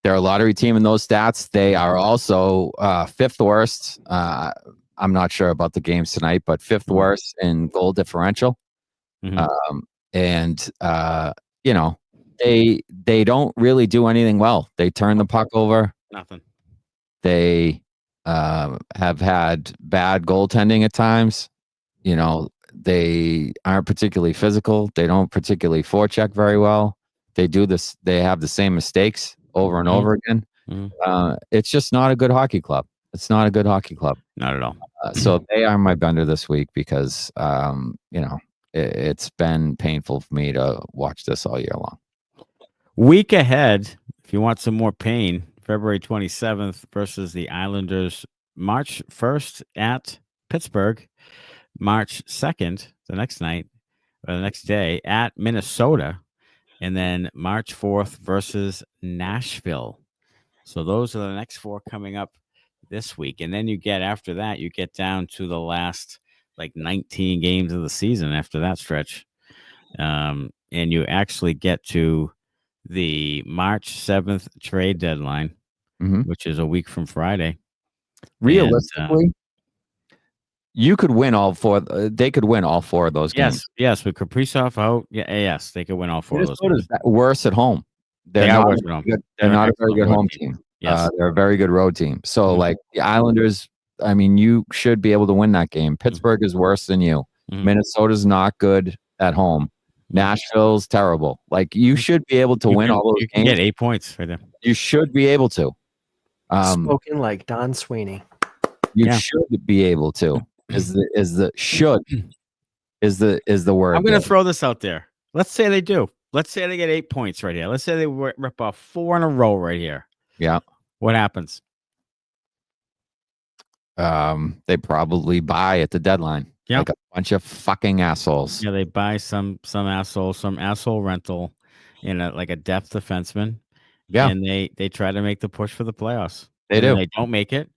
Speaker 2: They're a lottery team in those stats. They are also 5th worst. I'm not sure about the games tonight, but 5th worst in goal differential. And they don't really do anything well. They turn the puck over.
Speaker 1: Nothing.
Speaker 2: They have had bad goaltending at times. They aren't particularly physical. They don't particularly forecheck very well. They do this. They have the same mistakes over and over again. It's just not a good hockey club. It's not a good hockey club.
Speaker 1: Not at all.
Speaker 2: So they are my bender this week because, it's been painful for me to watch this all year long.
Speaker 1: Week ahead, if you want some more pain, February 27th versus the Islanders, March 1st at Pittsburgh, March 2nd, the next day at Minnesota, and then March 4th versus Nashville. So those are the next 4 coming up this week. And then you get down to the last 19 games of the season after that stretch. And you actually get to the March 7th trade deadline, which is a week from Friday.
Speaker 2: Realistically, you could win all 4. They could win all 4 of those games.
Speaker 1: Yes, with Kaprizov out. Yes, they could win all 4 of those games.
Speaker 2: Worse at home. They're not a very good home team.
Speaker 1: Yes.
Speaker 2: They're a very good road team. So, the Islanders, you should be able to win that game. Pittsburgh is worse than you. Minnesota's not good at home. Nashville's terrible. Like, you should be able to win all those
Speaker 1: You can
Speaker 2: games.
Speaker 1: get 8 points right there.
Speaker 2: You should be able to.
Speaker 3: Spoken like Don Sweeney.
Speaker 2: You should be able to. Is the word.
Speaker 1: I'm going to throw this out there. Let's say they do. Let's say they get 8 points right here. Let's say they rip off 4 in a row right here.
Speaker 2: Yeah.
Speaker 1: What happens?
Speaker 2: They probably buy at the deadline.
Speaker 1: Yep.
Speaker 2: Like a bunch of fucking assholes.
Speaker 1: Yeah, they buy some asshole rental in a depth defenseman.
Speaker 2: Yeah.
Speaker 1: And they try to make the push for the playoffs.
Speaker 2: They do.
Speaker 1: They don't make it.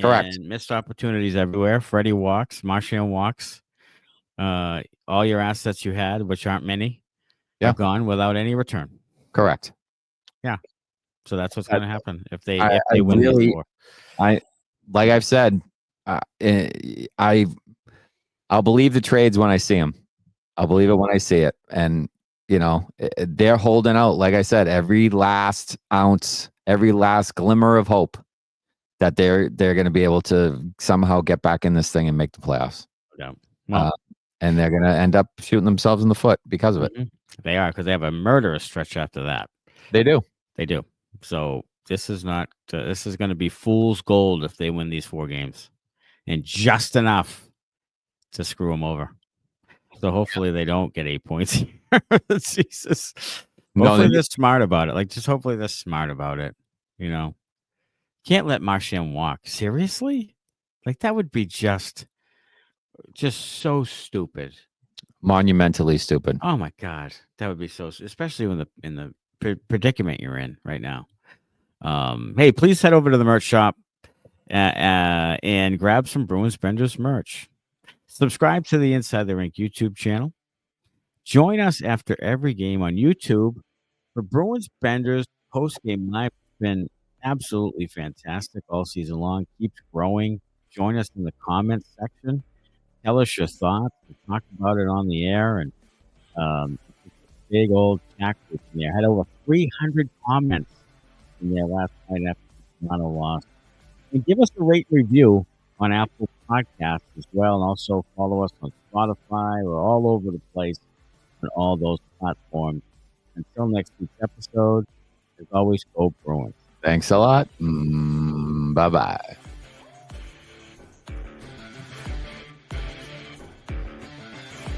Speaker 2: Correct.
Speaker 1: And missed opportunities everywhere. Freddie walks. Marchand walks. All your assets you had, which aren't many, are gone without any return.
Speaker 2: Correct.
Speaker 1: Yeah. So that's what's going to happen if they win
Speaker 2: really,
Speaker 1: these 4.
Speaker 2: Like I've said, I'll believe the trades when I see them. I'll believe it when I see it. And, they're holding out, like I said, every last ounce, every last glimmer of hope that they're going to be able to somehow get back in this thing and make the playoffs.
Speaker 1: Yeah. Well,
Speaker 2: and they're going to end up shooting themselves in the foot because of it.
Speaker 1: They are, because they have a murderous stretch after that.
Speaker 2: They do.
Speaker 1: So this is not. This is going to be fool's gold if they win these 4 games, and just enough to screw them over. So hopefully they don't get 8 points here. Jesus. Hopefully they're smart about it. Just hopefully they're smart about it. Can't let Marchand walk. Seriously? That would be just so stupid.
Speaker 2: Monumentally stupid.
Speaker 1: Oh my God. That would be so, especially in the predicament you're in right now. Hey, please head over to the merch shop and grab some Bruins Benders merch. Subscribe to the Inside the Rink YouTube channel. Join us after every game on YouTube for Bruins Benders post-game live. It's been absolutely fantastic all season long. Keeps growing. Join us in the comments section. Tell us your thoughts. We talk about it on the air, and big old chat group in there. Had over 300 comments in there last night after the Toronto loss. And give us a rate review on Apple Podcasts as well. And also follow us on Spotify. We're all over the place on all those platforms. Until next week's episode, as always, go Bruins.
Speaker 2: Thanks a lot. Bye-bye.